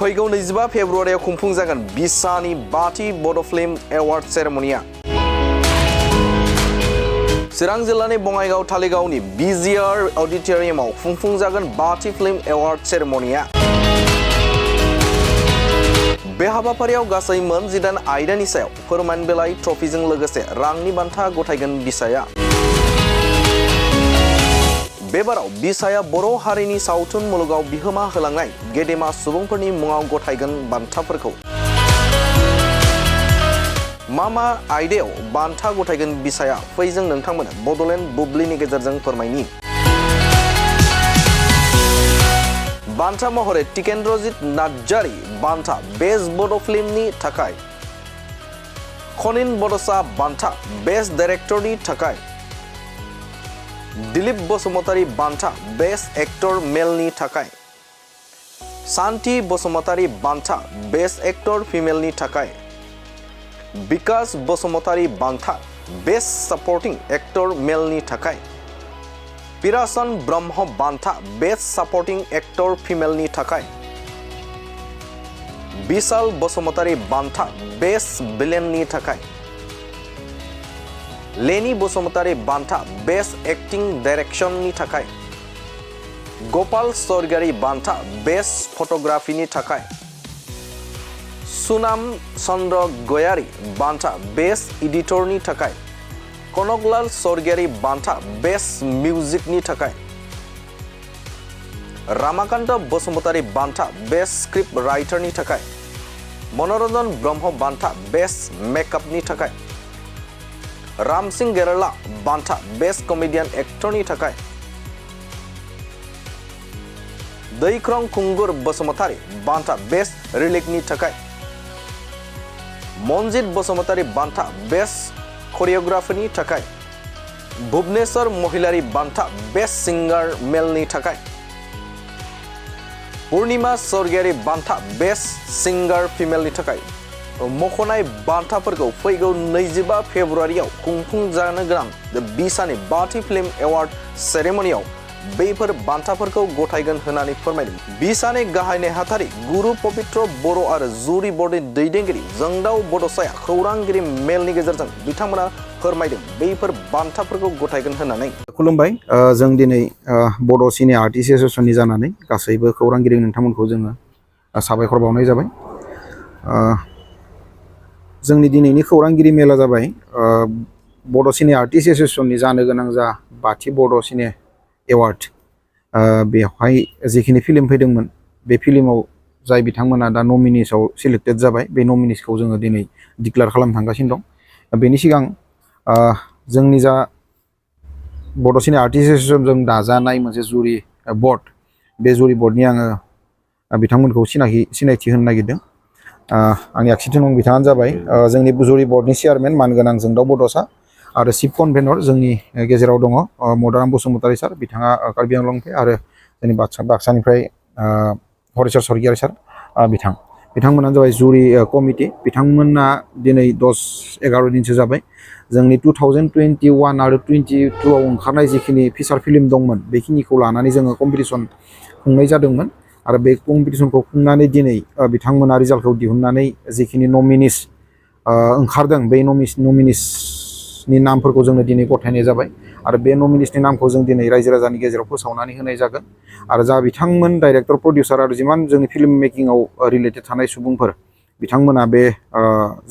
फैगौ 25 फेब्रुवारियाव खुंफुंजागोन बिसानि 5थि बड' film award सेरेमनिया चिरां जिल्लानि बङाइगाव थालिगावनि Bcaa अडिटोरियामाव खुंफुंजागोन 5थि फिल्म एवार्ड सेरेमनिया बे हाबाफारियाव गासै मोन 18 आयदानि सायाव फोरमान बिलाइ ट्रफिजों लोगोसे रांनि बान्था गथायगोन बिसाया बेबाराव बिसाया बर' हारिनि सावथुन मुलुगाव बिहोमा होलांनाय गेदेमा सुबुंफोरनि मुङाव गथायगोन बान्थाफोरखौ मा आयदायाव बान्था गथायगोन बिसाया फैजों नोंथांमोन बड'लेण्ड बुब्लिनि गेजेरजों फोरमायनि बान्था महरै टिकेन्द्रजित नार्जारी बान्था बेस्ट बड' फिल्मनि थाखाय खनिन बड'सा बान्था बेस्ट डाइरेक्टरनि थाखाय दिलीप बसुमतारी बान्था बेस्ट एक्टर मेलनि थाखाय शान्ति बसुमतारी बान्था बेस्ट एक्टर फिमेलनि थाखाय विकास बसुमतारी बान्था बेस्ट सपोर्टिं एक्टर मेलनि थाखाय पिरासन ब्रह्म बान्था बेस्ट सपोर्टिं एक्टर फिमेलनि थाखाय विशाल बसुमतारी बान्था बेस्ट विलेननि थाखाय लेनी बसुमतारी बान्था बेस्ट एक्टिं डाइरेक्शननि थाखाय गोपाल स्वर्गियारी बान्था बेस्ट फटोग्राफीनि थाखाय सुनाम चन्द्र गयारी बान्था बेस्ट एडिटरनि थाखाय कनकलाल स्वर्गियारी बान्था बेस्ट मिउजिकनि थाखाय रामाकान्त बसुमतारी बान्था बेस्ट स्क्रिप्ट राइटरनि थाखाय मनोरंजन ब्रह्म बान्था बेस्ट मेकअपनि थाखाय रामसिंह गेरला बान्था बेस्ट कमेडियन एक्टरनि थाखाय दैख्रं खुंगुर बसुमतारी बान्था बेस्ट रिलिकनि थाखाय मनजित बसुमतारी बान्था बेस्ट कोरियोग्राफीनि थाखाय भुवनेश्वर महिलारी बान्था बेस्ट सिंगार मेलनि थाखाय पूर्णिमा स्वर्गियारी बान्था बेस्ट सिंगार फिमेलनि थाखाय मख'नाय बान्थाफोरखौ फैगौ 25 फेब्रुवारियाव खुंफुंजानो गोनां बिसानि 5थि फिल्म एवार्ड सेरेमनियाव बैफोर बान्थाफोरखौ गथायगोन होननानै फोरमायदों बिसानि गाहाय नेहाथारि गुरु पबित्र बर' आरो जुरि बर्डनि दैदेनगिरि जोंदाव बड'साया खौरांगिरि मेलनि गेजेरजों बिथांमोना फोरमायदों बैफोर बान्थाफोरखौ गथायगोन होननानै खुलुमबाय जों दिनै बड' सिने आर्टिस्ट एसोसिएशननि जानानै गासैबो खौरांगिरि नोंथांमोनखौ जोङो साबायखर बावनाय जाबाय जोंनि दिनैनि खौरांगिरि मेला जाबाय बड' सिने आर्टिस्ट एसोसिएशननि जानो गोनां जा 5थि बड' सिने एवार्ड बेवहाय जिखिनि फिल्म फैदोंमोन बे फिल्माव जाय बिथांमोना दा नमिनिसआव सिलेक्टेड जाबाय बे नमिनिसखौ जोङो दिनै डिक्लेयार खालामनो थांगासिनो दं बेनि सिगां जोंनि जा बड' सिने आर्टिस्ट एसोसिएशनजों दाजानाय मोनसे जुरि बर्ड बे जुरि बर्डनि आङो बिथांमोनखौ सिनायथि होनो नागिरदों आंनि आगसिथिं दं बिथाङानो जाबाय जोंनि जुरि बर्डनि चेयारमेन मानगोनां जोंदाव बड'सा आरो चिफ कनभेनर जोंनि गेजेराव दङ मदाराम बसुमतारी सार बिथाङा कार्बि आंलंनिफ्राय आरो जोंनि बाक्सानिफ्राय हरेश्वर स्वर्गियारी सार बिथांमोनानो जाबाय जुरि कमिटि बिथांमोना दिनै 10-11 दिनसो जाबाय जोंनि 2021 आरो 22 आव ओंखारनाय जिखिनि फिचार फिल्म दंमोन बेखिनिखौ लानानै जोङो कम्पिटिसन खुंनाय जादोंमोन आरो बे कम्पिटिसनखौ खुंनानै दिनै बिथांमोना रिजाल्टखौ दिहुननानै जिखिनि नमिनिस ओंखारदों बे नमिनिसनि नामफोरखौ जोंनो दिनै गथायनाय जाबाय आरो बे नमिनिसनि नामखौ जों दिनै रायजो राजानि गेजेराव फोसावनानै होनाय जागोन आरो जा बिथांमोन डाइरेक्टर प्रडिउसार आरो जिमान जोंनि फिल्म मेकिंआव रिलेटेड थानाय सुबुंफोर बिथांमोना बे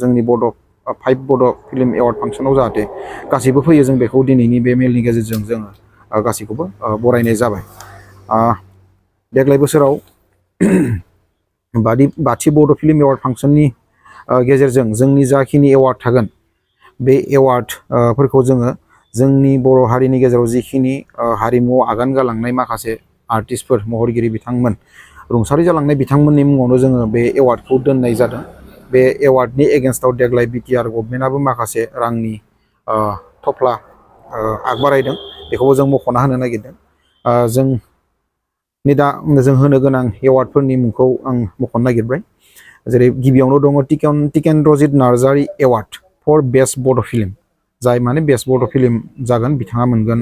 जोंनि 5 बड' फिल्म एवार्ड फांसनाव जाहाथे गासैबो फैयो जों बेखौ दिनैनि बे मेलनि गेजेरजों जोङो गासैखौबो बरायनाय जाबाय देग्लाय बोसोराव 5थि बड' फिल्म एवार्ड फांसननि गेजेरजों जोंनि जाखिनि एवार्ड थागोन बे एवार्डफोरखौ जोङो जोंनि बर' हारिनि गेजेराव जिखिनि हारिमुआव आगान गालांनाय माखासे आर्टिस्टफोर महरगिरि बिथांमोन रुंसारि जालांनाय बिथांमोननि मुङावनो जोङो बे एवार्डखौ दोननाय जादों बे एवार्डनि एगेन्स्टआव देग्लाय बिटिआर गभर्नमेन्टआबो माखासे रांनि थफ्ला आगबारायदों बेखौबो जों मख'ना होनो नागिरदों जों होनो गोनां एवार्डफोरनि मुंखौ आं मख'नो नागिरबाय जेरै गिबियावनो दङ टिकेन्द्रजित नार्जारी एवार्ड फर बेस्ट बड' फिल्म जाय माने बेस्ट बड' फिल्म जागोन बिथाङा मोनगोन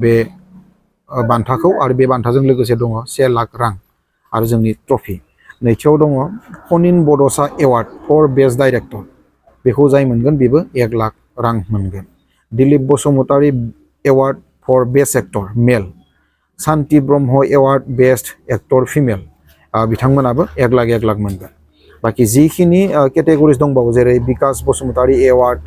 बे बान्थाखौ आरो बे बान्थाजों लोगोसे दङ 1 लाख रां आरो जोंनि ट्रफि नैथियाव दङ खनिन बड'सा एवार्ड फर बेस्ट डाइरेक्टर बेखौ जाय मोनगोन बेबो 1 लाख रां मोनगोन। Dilip Basumatary award for best actor male, Shanti Brahma award best actor female बिथांमोनाबो 1 लाख मोनगोन। बाकी जिखिनि केटेगरिज दंबावो जेरै Bikash Basumatary award,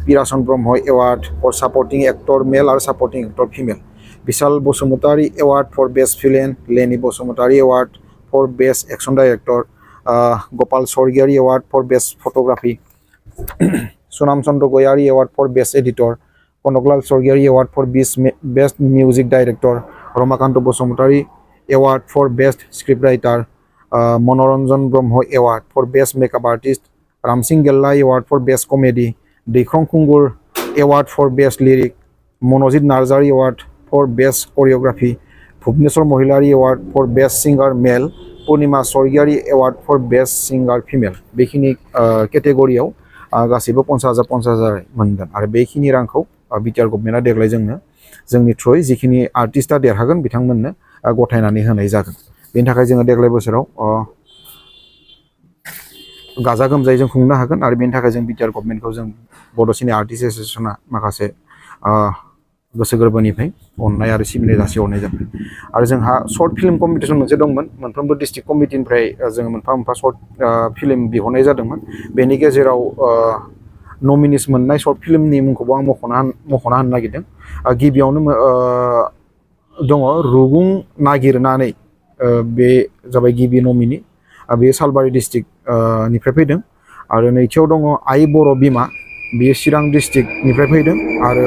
Pirason Brahma award for supporting actor male आरो supporting actor female, Vishal Basumatary award for best film, Leni Basumatary award for best action director, Gopal Swargiary award for best photography, Sunam Chandra Goyari award for best editor, Kanaklal Swargiary award for best music director, Ramakanta Basumatary award for best script writer, Manoranjan Brahma award for best makeup artist, Ramsingh Gella award for best comedy, Daikhrang Khungur award for best lyric, Manojit Narzary award for best choreography, Bhubaneswar Mahilary award for best singer male, Purnima Swargiary award for best singer female बेखिनि केटेगरियाव गासैबो 50,000 मोनगोन आरो बेखिनि रांखौ BTR गभर्नमेन्टआ देग्लाय जोंनि थ्रुयै जिखिनि आर्टिस्टआ देरहागोन बिथांमोननो गथायनानै होनाय जागोन। बेनि थाखाय जोङो देग्लाय बोसोराव गाजा गोमजायै जों खुंनो हागोन आरो बेनि थाखाय जों बिटिआर गभर्नमेन्टखौ जों बड' सिने आर्टिस्ट एस'सिएशना माखासे गोसो गोरबोनिफ्राय अननाय आरो सिबिनाय जासिहरनाय जाबाय। आरो जोंहा सर्ट फिल्म कम्पिटिसन मोनसे दंमोन, मोनफ्रोमबो डिस्ट्रिक्ट कमिटिनिफ्राय जोङो मोनफा सर्ट फिल्म बिहरनाय जादोंमोन। बेनि गेजेराव नमिनिस मोननाय सर्ट फिल्मनि मुंखौबो आं मख'ना होनो नागिरदों। गिबियावनो दङ रुगुं नागिरनानै, बे जाबाय गिबि नमिनि, बेयो सालबारि डिस्ट्रिक्ट निफ्राय फैदों। आरो नैथियाव दङ आइ बर' बिमा, बेयो चिरां डिस्ट्रिक्टनिफ्राय फैदों। आरो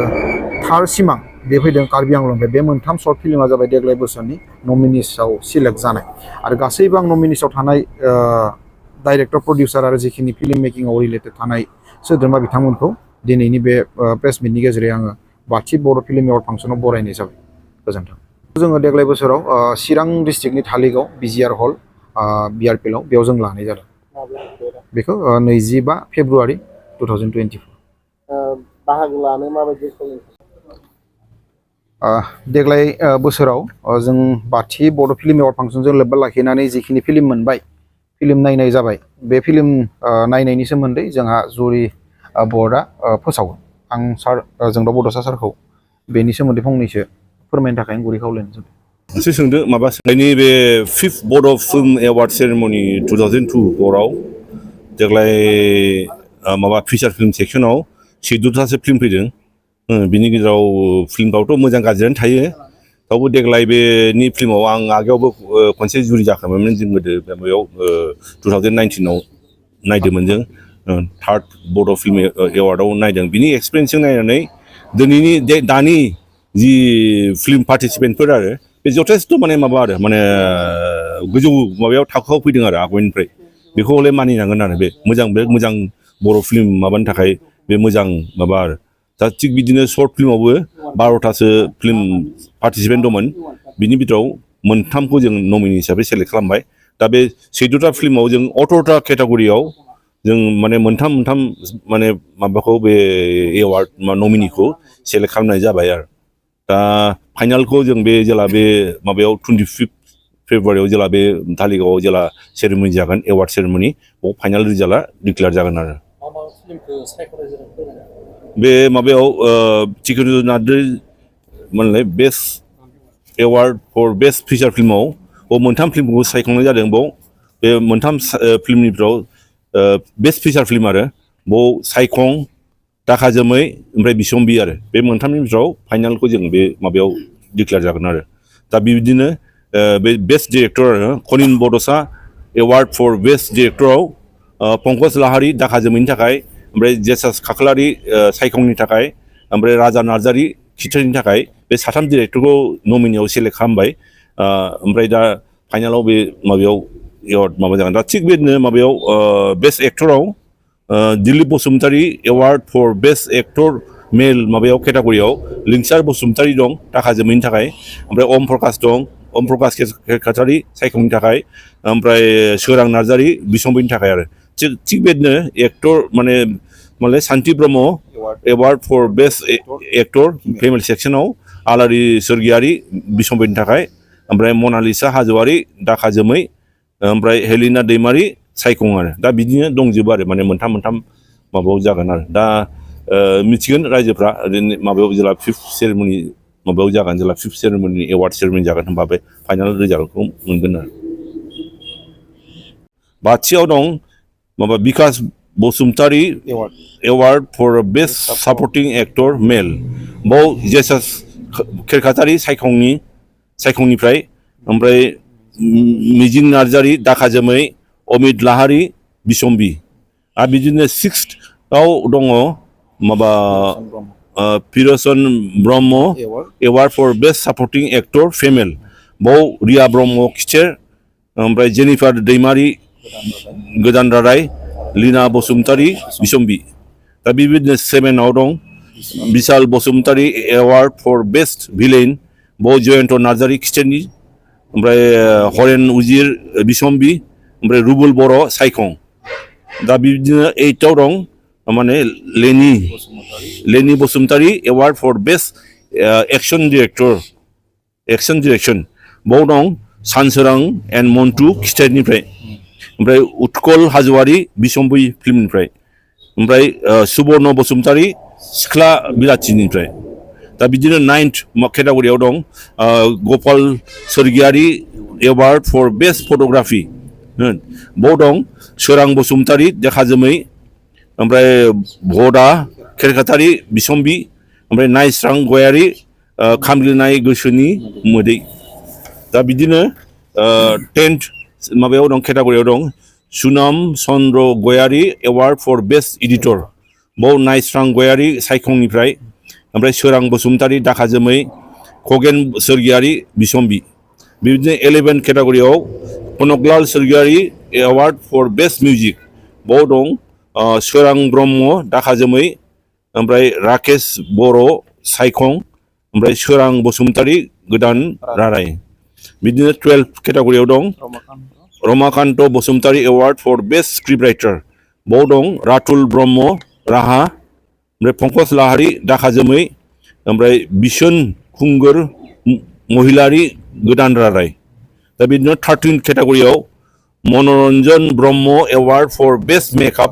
थार सिमां बे फैदों कार्बि आंलंनिफ्राय। बे मोनथाम सर्ट फिल्मा जाबाय देग्लाय बोसोरनि नमिनिसआव सिलेक्ट जानाय। आरो गासैबो आं नमिनिसआव थानाय डाइरेक्टर प्रडिउसार आरो जिखिनि फिल्म मेकिंआव रिलेटेड थानाय सोद्रोमा बिथांमोनखौ दिनैनि बे प्रेस मिटनि गेजेरजों आङो बाथि बर' फिल्म एवार्ड फांसनाव बरायनाय जाबाय। गोजोन्थों। जोङो देग्लाय बोसोराव चिरां डिस्ट्रिक्टनि धालिगाव बिजिआर हल बिआरपिएलआव बेयाव जों लानाय जादों। बेखौ 25 फेब्रुवारि 2024। बाहागो लानो माबायदि देग्लाय बोसोराव जों बाथि बर' फिल्म एवार्ड फांसनजों लोब्बा लाखिनानै जिखिनि फिल्म मोनबाय, फिल्म नायनाय जाबाय, बे फिल्म नायनायनि सोमोन्दै जोंहा जुरि बर्डआ फोसावो। आं सार जोंदाव बड'सा सारखौ बेनि सोमोन्दै फंनैसो फोरमायनो थाखाय आं गुरै खावलायनाय जाबाय। मोनसे सोंदो माबा सोंनायनि बे 5th बड' फिल्म एवार्ड सेरेमनि 2002 देग्लाय माबा फिचार फिल्म सेक्सनाव 14थासो फिल्म फैदों। बिनि गेजेराव फिल्मफ्रावथ' मोजां गाज्रियानो थायो, थेवबो देग्लाय बेनि फिल्माव आं आगोलावबो खनसे जुरि जाखांबायमोन। जों गोदो बेयाव 2019आव नायदोंमोन जों, 3rd बड' फिल्म एवार्डआव नायदों। बिनि एक्सपिरियेन्सजों नायनानै दिनैनि दानि जि फिल्म पार्टिसिपेन्टफोर आरो बे जथेस्थ' माने गोजौ माबायाव थाखोआव फैदों आरो आगोलनिफ्राय। बेखौ हले मानिनांगोन आरो बे मोजां बर' फिल्म माबानि थाखाय बे मोजां माबा आरो। दा थिग बिदिनो सर्ट फिल्मावबो 12थासो फिल्म पार्टिसिपेन्ट दंमोन। बिनि बिथोराव 3खौ जों नमिनि हिसाबै सेलेक्ट खालामबाय। दा बे 14था फिल्माव जों 18था केटेगरियाव जों माने मोनथाम माने माबाखौ बे एवार्ड नमिनिखौ सेलेक्ट खालामनाय जाबाय आरो। दा फाइनालखौ जों बे जेला बे माबायाव 25 फेब्रुवारियाव जेला बे धालिगावआव जेला सेरेमनि जागोन, एवार्ड सेरेमनि, बाव फाइनाल रिजाल्टआ डिक्लेयार जागोन आरो। बे माबायाव चिकेन नार्जारि मोनलाय best award for best feature फिल्माव मोनथाम फिल्मखौ सायख'नाय जादों। बाव बे मोनथाम फिल्मनिफ्राव बेस्ट फिचार फिल्म आरो बाव सायखं, दाखा जोमै ओमफ्राय बिसम्बि आरो बे मोनथामनि बिथोराव फाइनालखौ जों बे माबायाव डिक्लेयार जागोन आरो। दा बिदिनो बे बेस्ट डिरेक्टर आरो खनिन बड'सा एवार्ड फर बेस्ट डिरेक्टराव पंकज लाहारि दाखा जोमैनि थाखाय, ओमफ्राय जेसास खाख्लारि सायखंनि थाखाय, ओमफ्राय राजा नार्जारि खिथेरनि थाखाय बे साथाम डिरेक्टरखौ नमिनियाव सेलेक्ट खालामबाय। ओमफ्राय दा फाइनालाव बे माबायाव एवार्ड माबा जागोन। दा थिग बेदिनो माबायाव बेस्ट एक्टराव Dilip Basumatary award for best actor male माबायाव केटेगरियाव लिंसार बसुमतारी दं दाखा जोमैनि थाखाय, ओमफ्राय अम प्रकाश दं, अम प्रकाश केकारि सायखंनि थाखाय, ओमफ्राय सोरां नार्जारि बिसम्बिनि थाखाय आरो। थिग बेदिनो एक्टर माने Shanti Brahma award for best actor female सेक्सनाव आलारि स्वर्गियारि बिसम्बिनि थाखाय, ओमफ्राय मनालिसा हाज'वारि दाखा जोमै ओमफ्राय हेलिना दैमारि सायखं आरो दा बिदिनो दंजोबो आरो माने मोनथाम माबायाव जागोन आरो दा मिथिगोन रायजोफ्रा ओरैनो माबायाव जेला फिफ्थ सेरेमनि माबायाव जागोन जेला फिफ्थ सेरेमनि एवार्ड सेरेमनि जागोन होनबा बे फाइनाल रिजाल्टखौ मोनगोन आरो बाथियाव दं माबा Bikash Basumatary award for best supporting actor male बाव जेसास खेरखातारि सायखंनिफ्राय ओमफ्राय मिजिं नार्जारि दाखाजोमै अमित लाहारि बिसम्बि आरो बिदिनो सिक्सथआव दङ माबा Pirason Brahma award for best supporting actor female बाव रिया ब्रह्म खिथेर ओमफ्राय जेनिफार दैमारि गोदान रादाय लिना बसुमतारी बिसम्बि दा बेबायदिनो सेभेनाव दं Bishal Basumatary award for best villain बाव जयन्त नार्जारि खिथेरनि ओमफ्राय हरेन उजिर बिसम्बि ओमफ्राय रुबुल बर' सायखं दा बिदिनो ओइथआव दं माने Leni Basumatary award for best action direction बाव दं सानसोरां एन्ड मन्टु खिथेरनिफ्राय ओमफ्राय उत्कल हाज'वारि बिसम्बि फिल्मनिफ्राय ओमफ्राय सुबर्न बसुमतारी सिख्ला बिलाथिनिफ्राय दा बिदिनो नाइन्थ केटागरियाव दं Gopal Swargiary award for best photography बाव दं सोरां बसुमतारी देखाजोमै ओमफ्राय भदा खेरखातारि बिसम्बि ओमफ्राय नायस्रां गयारि खामलिनाय गोसोनि मोदै दा बिदिनो 10th माबायाव दं केटागरियाव दं सुनाम चन्द्र गयारि एवार्ड फर बेस्ट एडिटर बाव नायस्रां गयारि सायखंनिफ्राय ओमफ्राय सोरां बसुमतारी दाखाजोमै खगेन सोरगियारि बिसम्बि बिदिनो 11th केटागरियाव Kanaklal Swargiary award for best music बाव दं सोरां ब्रह्म दाखाजोमै ओमफ्राय राकेश बर' सायखं ओमफ्राय सोरां बसुमतारी गोदान रादाय बिदिनो 12th केटागरियाव दं Ramakant Basumatary award for best script writer बाव दं रातुल ब्रह्म राहा ओमफ्राय पंकज लाहारि दाखाजोमै ओमफ्राय बिसोन खुंगुर महिलारि गोदान रादाय दा बिदिनो 13th केटागरियाव Manoranjan Brahma award for best makeup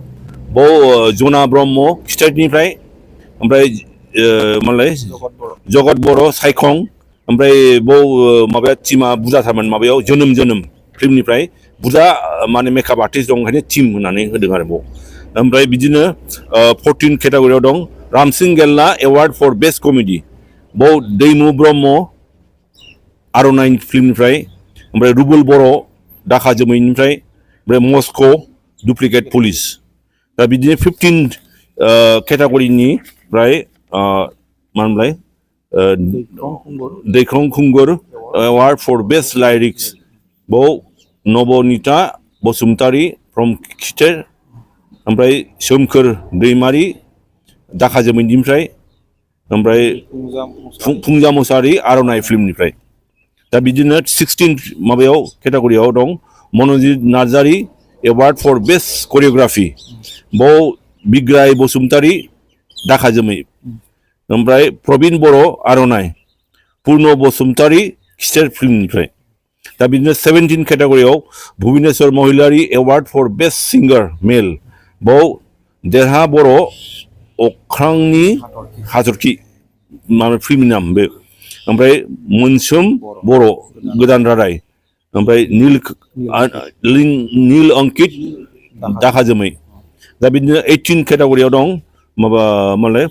बाव जना ब्रह्म खिथेरनिफ्राय ओमफ्राय मालाय जगत बर' सायखं ओमफ्राय बाव माबाया टिमा बुरजाथारमोन माबायाव जोनोम फिल्मनिफ्राय बुरजा माने मेकआप आर्टिस्ट दं ओंखायनो टिम होनानै होदों आरो बाव ओमफ्राय बिदिनो 14th केटागरियाव दं Ramsing गेल्ला award for best comedy बाव दैमु ब्रह्म आर'नाइ फिल्मनिफ्राय ओमफ्राय रुबुल बर' दाखा जोमैनिफ्राय ओमफ्राय मस्क' डुप्लिकेट पुलिस दा बिदिनो 15th केटागरिनिफ्राय मा होनोमोनलाय दैख्रं Khungur award for best lyrics बाव नबनिता बसुमतारी फ्रम खिथेर ओमफ्राय सोमखोर दैमारि दाखा जोमैनिफ्राय ओमफ्राय फुंजा मुसाहारि आर'नाइ फिल्मनिफ्राय दा बिदिनो 16th माबायाव केटागरियाव दं Manjit Narzary award for best choreography बाव बिग्राय बसुमतारी दाखा जोमै ओमफ्राय प्रबिन बर' आर'नाइ पुर्न बसुमतारी खिथेर फिल्मनिफ्राय दा बिदिनो 17th केटागरियाव Bhubaneswar Mohilary award for best singer मेल बाव देरहा बर' अख्रांनि हाथरखि माबा फिल्मनि नाम बे ओमफ्राय मोनसोम बर' गोदान रादाय ओमफ्राय नील अंकित दाखा जोमै दा बिदिनो 18th केटागरियाव दं माबा मालाय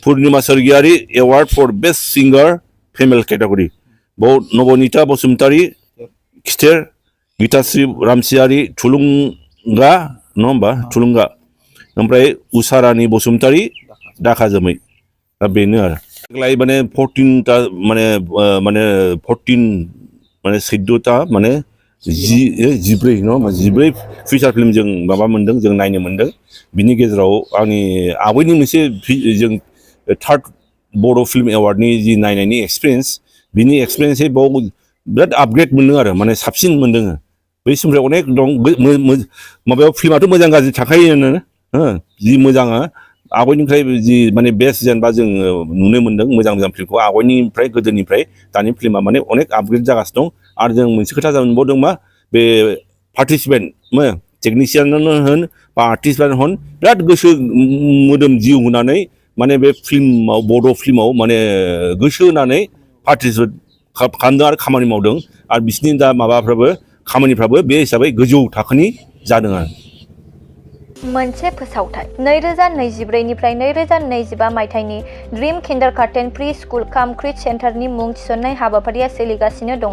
पुर्निमा सोरगियारि एवार्ड फर बेस्ट सिंगार फेमेल केटागरि बाव नबनिता बसुमतारी खिथेर गीताश्री रामसियारि थुलुंगा नङा होमबा थुलुंगा ओमफ्राय उषारानि बसुमतारी दाखा जोमै दा बेनो आरो देग्लाय माने 14टा माने 14ता माने 14 नङा होमबा 14 फिचार फिल्म जों माबा मोन्दों जों नायनो मोन्दों बिनि गेजेराव आंनि आबैनि मोनसे जों 3rd बर' फिल्म एवार्डनि जि नायनायनि एक्सपिरियेन्स बिनि एक्सपिरियेन्सै बाव बिराद आपग्रेड मोनदों आरो माने साबसिन मोनदों बै समनिफ्राय अनेक दं माबायाव फिल्माथ' मोजां गाज्रि थाखायोनो जि मोजाङा आगयनिफ्राय जि माने बेस्ट जेनेबा जों नुनो मोन्दों मोजां फिल्मखौ आगयनिफ्राय गोदोनिफ्राय दानि फिल्मा माने अनेक आपग्रेड जागासिनो दं आरो जों मोनसे खोथा मोनबावदों मा बे पार्टिसिपेन्ट टेकनिशियानानो होन बा आर्टिस्टआनो होन बिराद गोसो मोदोम जिउ होनानै माने बे फिल्माव बड' फिल्माव माने गोसो होनानै पार्टिसिपेट खालामदों आरो खामानि मावदों आरो बिसोरनि दा माबाफ्राबो खामानिफ्राबो बे हिसाबै गोजौ थाखोनि जादों आरो मोनसे फोसावथाय 2024 निफ्राय 2025 मायथाइनि ड्रीम किन्डारगार्टेन प्रि स्कुल काम क्रिट सेन्टारनि मुं थिसननाय हाबाफारिया सोलिगासिनो दङ।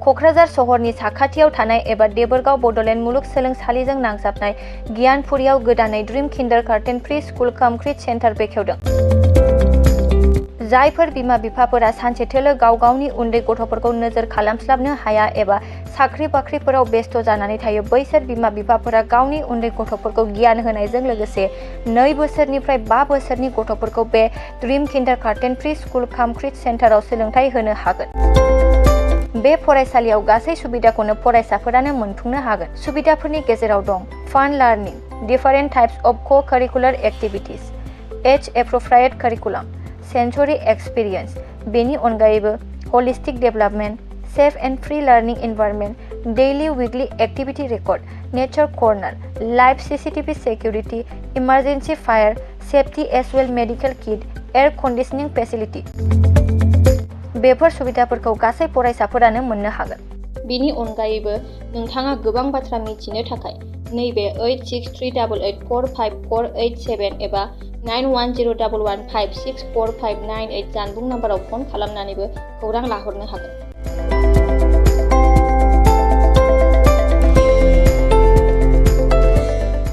क'क्राझार सहरनि साखाथियाव थानाय एबा देबोरगाव बड'लेण्ड मुलुगसोलोंसालिजों नांजाबनाय गियानपुरियाव गोदानै ड्रीम किन्डारगार्टेन प्रि स्कुल काम क्रिट सेन्टार बेखेवदों। जायफोर बिमा बिफाफोरा सानसेथोलो गाव गावनि उन्दै गथ'फोरखौ नोजोर खालामस्लाबनो हाया एबा साख्रि बाख्रिफोराव बेस्थ' जानानै थायो बैसोर बिमा बिफाफोरा गावनि उन्दै गथ'फोरखौ गियान होनायजों लोगोसे 2 बोसोरनिफ्राय 5 बोसोरनि गथ'फोरखौ बे ड्रीम किन्डारगार्टेन प्रि स्कुल काम क्रिट सेन्टाराव सोलोंथाइ होनो हागोन। बे फरायसालियाव गासै सुबिदाखौनो फरायसाफोरानो मोनफुंनो हागोन। सुबिदाफोरनि गेजेराव दं fun learning, different types of co-curricular activities, age appropriate curriculum, sensory experience, बेनि अनगायैबो holistic development, safe and free learning environment, daily weekly activity record, nature corner, live CCTV security, emergency fire safety as well medical kit, air conditioning facility. बेफोर सुबिदाफोरखौ गासै फरायसाफोरानो मोननो हागोन। बेनि अनगायैबो नोंथाङा गोबां बाथ्रा मिथिनो थाखाय नैबे 8638454887 एबा 9101156459 जानबुं नाम्बाराव फन खालामनानैबो खौरां लाहरनो हागोन।